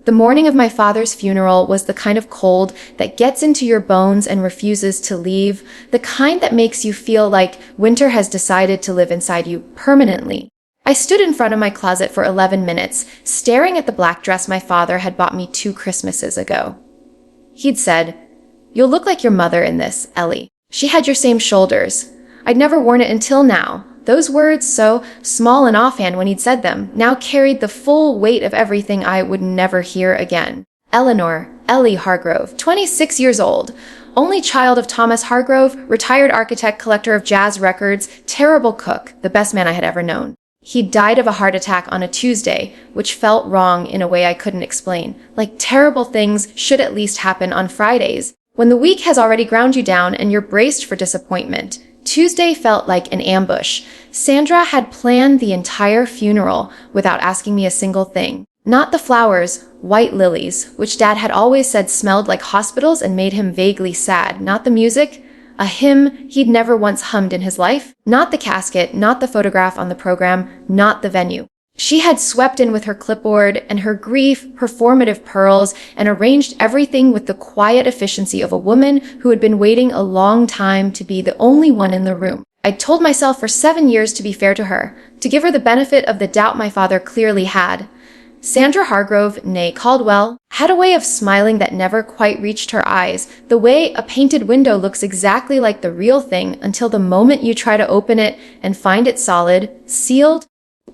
The morning of my father's funeral was the kind of cold that gets into your bones and refuses to leave, the kind that makes you feel like winter has decided to live inside you permanently. I stood in front of my closet for 11 minutes, staring at the black dress my father had bought me 2 Christmases ago. He'd said, "You'll look like your mother in this, Ellie. She had your same shoulders." I'd never worn it until now. Those words, so small and offhand when he'd said them, now carried the full weight of everything I would never hear again. Ellie Hargrove, 26 years old, only child of Thomas Hargrove, retired architect, collector of jazz records, terrible cook, the best man I had ever known. He died of a heart attack on a Tuesday, which felt wrong in a way I couldn't explain. Like terrible things should at least happen on Fridays, when the week has already ground you down and you're braced for disappointment. Tuesday felt like an ambush. Sandra had planned the entire funeral without asking me a single thing. Not the flowers, white lilies, which Dad had always said smelled like hospitals and made him vaguely sad. Not the music, a hymn he'd never once hummed in his life. Not the casket, not the photograph on the program, not the venue. She had swept in with her clipboard and her grief, performative pearls, and arranged everything with the quiet efficiency of a woman who had been waiting a long time to be the only one in the room. I'd told myself for 7 years to be fair to her, to give her the benefit of the doubt my father clearly had. Sandra Hargrove, née Caldwell, had a way of smiling that never quite reached her eyes, the way a painted window looks exactly like the real thing until the moment you try to open it and find it solid, sealed,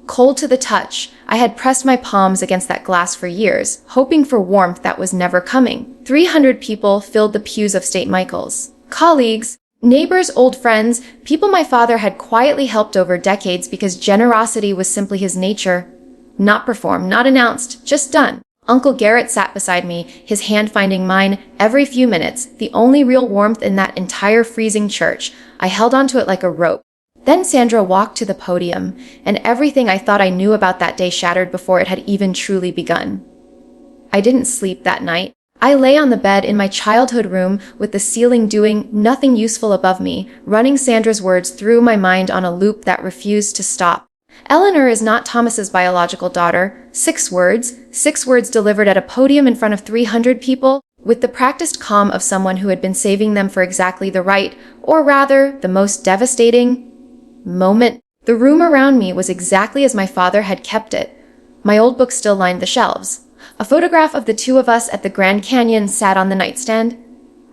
cold to the touch. I had pressed my palms against that glass for years, hoping for warmth that was never coming. 300 people filled the pews of St. Michael's. Colleagues, neighbors, old friends, people my father had quietly helped over decades because generosity was simply his nature. Not performed, not announced, just done. Uncle Garrett sat beside me, his hand finding mine every few minutes, the only real warmth in that entire freezing church. I held onto it like a rope. Then Sandra walked to the podium, and everything I thought I knew about that day shattered before it had even truly begun. I didn't sleep that night. I lay on the bed in my childhood room with the ceiling doing nothing useful above me, running Sandra's words through my mind on a loop that refused to stop. Eleanor is not Thomas's biological daughter. 6 words delivered at a podium in front of 300 people, with the practiced calm of someone who had been saving them for exactly the right, or rather, the most devastating moment. The room around me was exactly as my father had kept it. My old books still lined the shelves. A photograph of the 2 of us at the Grand Canyon sat on the nightstand.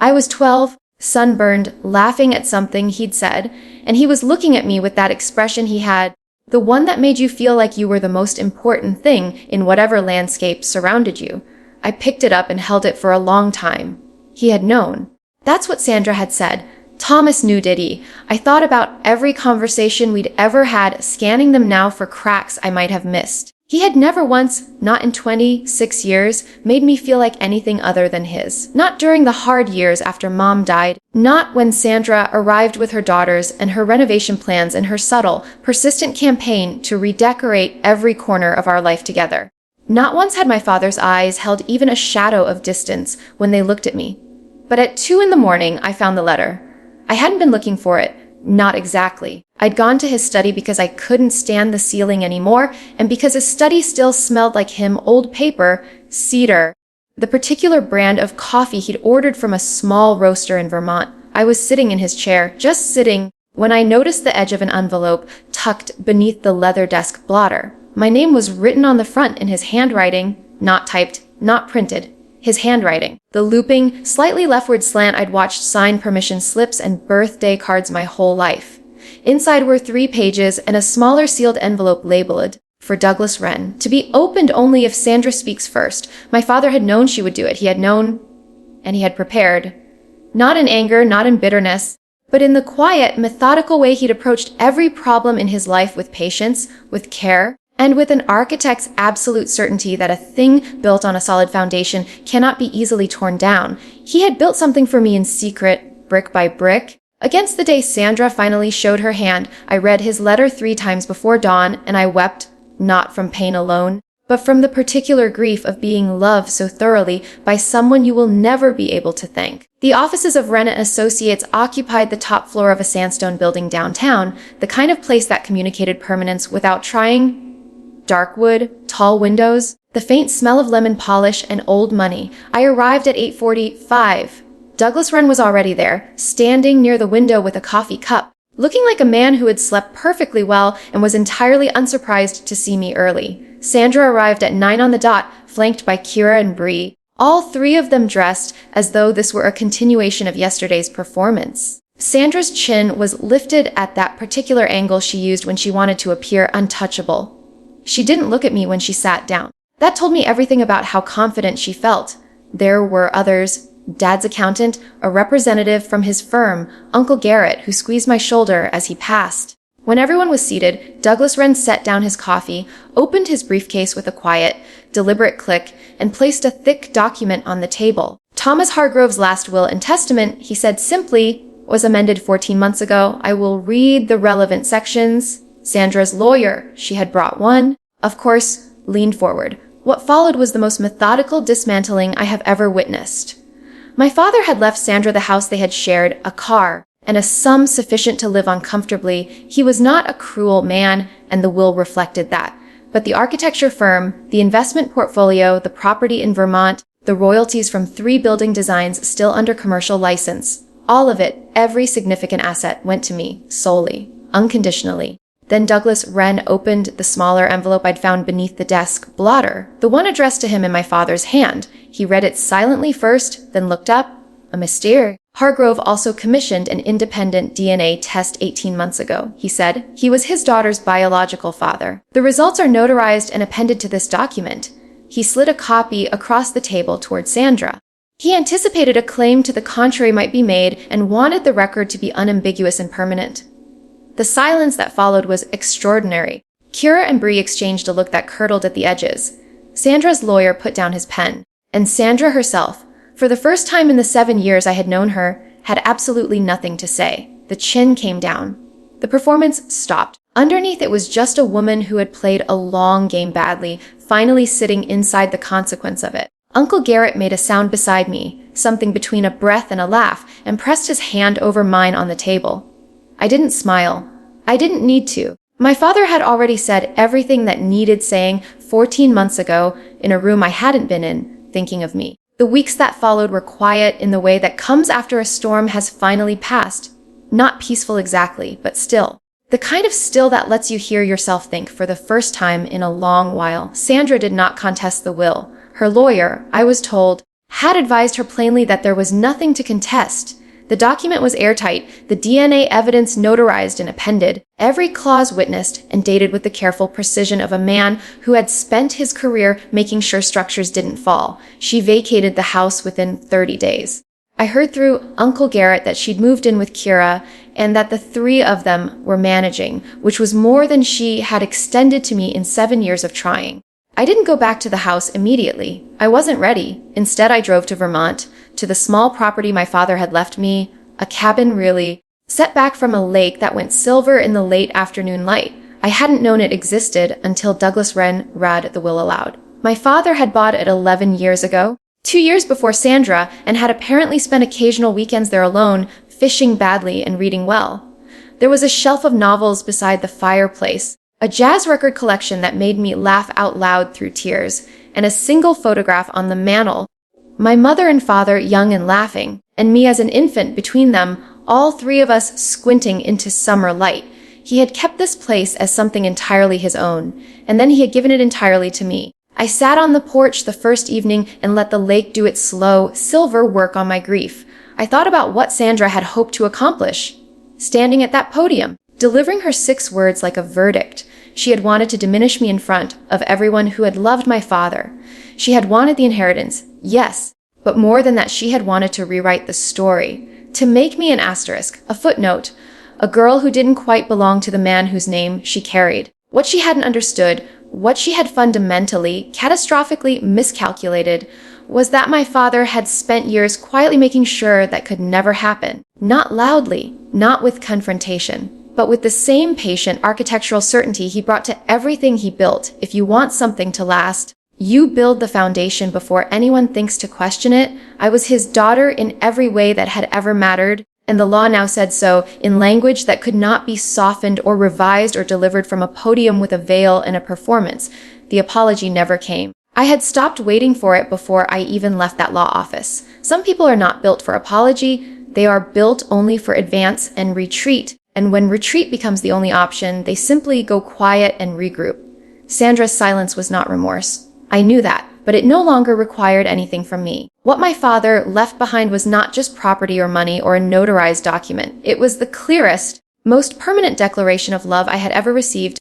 I was 12, sunburned, laughing at something he'd said, and he was looking at me with that expression he had, the one that made you feel like you were the most important thing in whatever landscape surrounded you. I picked it up and held it for a long time. He had known. That's what Sandra had said. Thomas knew, did he? I thought about every conversation we'd ever had, scanning them now for cracks I might have missed. He had never once, not in 26 years, made me feel like anything other than his. Not during the hard years after Mom died. Not when Sandra arrived with her daughters and her renovation plans and her subtle, persistent campaign to redecorate every corner of our life together. Not once had my father's eyes held even a shadow of distance when they looked at me. But at 2 in the morning, I found the letter. I hadn't been looking for it. Not exactly. I'd gone to his study because I couldn't stand the ceiling anymore, and because his study still smelled like him, old paper, cedar, the particular brand of coffee he'd ordered from a small roaster in Vermont. I was sitting in his chair, just sitting, when I noticed the edge of an envelope tucked beneath the leather desk blotter. My name was written on the front in his handwriting, not typed, not printed. His handwriting. The looping, slightly leftward slant I'd watched sign permission slips and birthday cards my whole life. Inside were 3 pages and a smaller sealed envelope labeled, for Douglas Wren, to be opened only if Sandra speaks first. My father had known she would do it. He had known, and he had prepared. Not in anger, not in bitterness, but in the quiet, methodical way he'd approached every problem in his life with patience, with care, and with an architect's absolute certainty that a thing built on a solid foundation cannot be easily torn down. He had built something for me in secret, brick by brick. Against the day Sandra finally showed her hand, I read his letter 3 times before dawn, and I wept, not from pain alone, but from the particular grief of being loved so thoroughly by someone you will never be able to thank. The offices of Wren & Associates occupied the top floor of a sandstone building downtown, the kind of place that communicated permanence without trying. Dark wood, tall windows, the faint smell of lemon polish and old money. I arrived at 8:45. Douglas Wren was already there, standing near the window with a coffee cup, looking like a man who had slept perfectly well and was entirely unsurprised to see me early. Sandra arrived at 9 on the dot, flanked by Kira and Bree, all three of them dressed as though this were a continuation of yesterday's performance. Sandra's chin was lifted at that particular angle she used when she wanted to appear untouchable. She didn't look at me when she sat down. That told me everything about how confident she felt. There were others, Dad's accountant, a representative from his firm, Uncle Garrett, who squeezed my shoulder as he passed. When everyone was seated, Douglas Wren set down his coffee, opened his briefcase with a quiet, deliberate click, and placed a thick document on the table. Thomas Hargrove's last will and testament, he said simply, was amended 14 months ago. I will read the relevant sections. Sandra's lawyer, she had brought one, of course, leaned forward. What followed was the most methodical dismantling I have ever witnessed. My father had left Sandra the house they had shared, a car, and a sum sufficient to live on comfortably. He was not a cruel man, and the will reflected that. But the architecture firm, the investment portfolio, the property in Vermont, the royalties from 3 building designs still under commercial license, all of it, every significant asset, went to me, solely, unconditionally. Then Douglas Wren opened the smaller envelope I'd found beneath the desk blotter, the one addressed to him in my father's hand. He read it silently first, then looked up. A mystere. Hargrove also commissioned an independent DNA test 18 months ago, he said. He was his daughter's biological father. The results are notarized and appended to this document. He slid a copy across the table toward Sandra. He anticipated a claim to the contrary might be made and wanted the record to be unambiguous and permanent. The silence that followed was extraordinary. Kira and Bree exchanged a look that curdled at the edges. Sandra's lawyer put down his pen, and Sandra herself, for the first time in the 7 years I had known her, had absolutely nothing to say. The chin came down. The performance stopped. Underneath it was just a woman who had played a long game badly, finally sitting inside the consequence of it. Uncle Garrett made a sound beside me, something between a breath and a laugh, and pressed his hand over mine on the table. I didn't smile. I didn't need to. My father had already said everything that needed saying 14 months ago in a room I hadn't been in, thinking of me. The weeks that followed were quiet in the way that comes after a storm has finally passed. Not peaceful exactly, but still. The kind of still that lets you hear yourself think for the first time in a long while. Sandra did not contest the will. Her lawyer, I was told, had advised her plainly that there was nothing to contest. The document was airtight, the DNA evidence notarized and appended, every clause witnessed and dated with the careful precision of a man who had spent his career making sure structures didn't fall. She vacated the house within 30 days. I heard through Uncle Garrett that she'd moved in with Kira and that the 3 of them were managing, which was more than she had extended to me in 7 years of trying. I didn't go back to the house immediately. I wasn't ready. Instead, I drove to Vermont, to the small property my father had left me, a cabin really, set back from a lake that went silver in the late afternoon light. I hadn't known it existed until Douglas Wren read the will aloud. My father had bought it 11 years ago, 2 years before Sandra, and had apparently spent occasional weekends there alone, fishing badly and reading well. There was a shelf of novels beside the fireplace, a jazz record collection that made me laugh out loud through tears, and a single photograph on the mantel. My mother and father young and laughing, and me as an infant between them, all 3 of us squinting into summer light. He had kept this place as something entirely his own, and then he had given it entirely to me. I sat on the porch the first evening and let the lake do its slow, silver work on my grief. I thought about what Sandra had hoped to accomplish. Standing at that podium, delivering her 6 words like a verdict, she had wanted to diminish me in front of everyone who had loved my father. She had wanted the inheritance, yes, but more than that, she had wanted to rewrite the story, to make me an asterisk, a footnote, a girl who didn't quite belong to the man whose name she carried. What she hadn't understood, what she had fundamentally, catastrophically miscalculated, was that my father had spent years quietly making sure that could never happen. Not loudly, not with confrontation, but with the same patient architectural certainty he brought to everything he built. If you want something to last, you build the foundation before anyone thinks to question it. I was his daughter in every way that had ever mattered, and the law now said so in language that could not be softened or revised or delivered from a podium with a veil and a performance. The apology never came. I had stopped waiting for it before I even left that law office. Some people are not built for apology. They are built only for advance and retreat. And when retreat becomes the only option, they simply go quiet and regroup. Sandra's silence was not remorse. I knew that, but it no longer required anything from me. What my father left behind was not just property or money or a notarized document. It was the clearest, most permanent declaration of love I had ever received,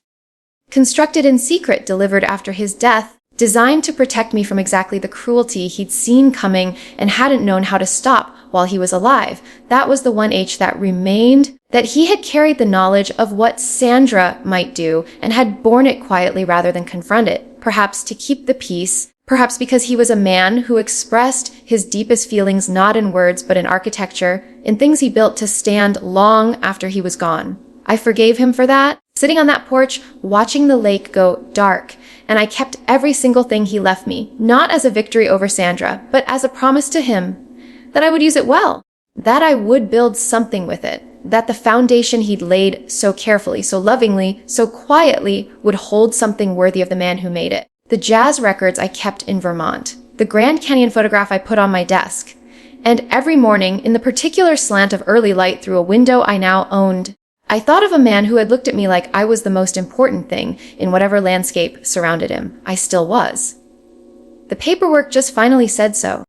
constructed in secret, delivered after his death, designed to protect me from exactly the cruelty he'd seen coming and hadn't known how to stop while he was alive. That was the one H that remained, that he had carried the knowledge of what Sandra might do and had borne it quietly rather than confront it, perhaps to keep the peace, perhaps because he was a man who expressed his deepest feelings not in words but in architecture, in things he built to stand long after he was gone. I forgave him for that, sitting on that porch, watching the lake go dark, and I kept every single thing he left me, not as a victory over Sandra, but as a promise to him that I would use it well, that I would build something with it, that the foundation he'd laid so carefully, so lovingly, so quietly would hold something worthy of the man who made it. The jazz records I kept in Vermont, the Grand Canyon photograph I put on my desk, and every morning, in the particular slant of early light through a window I now owned, I thought of a man who had looked at me like I was the most important thing in whatever landscape surrounded him. I still was. The paperwork just finally said so.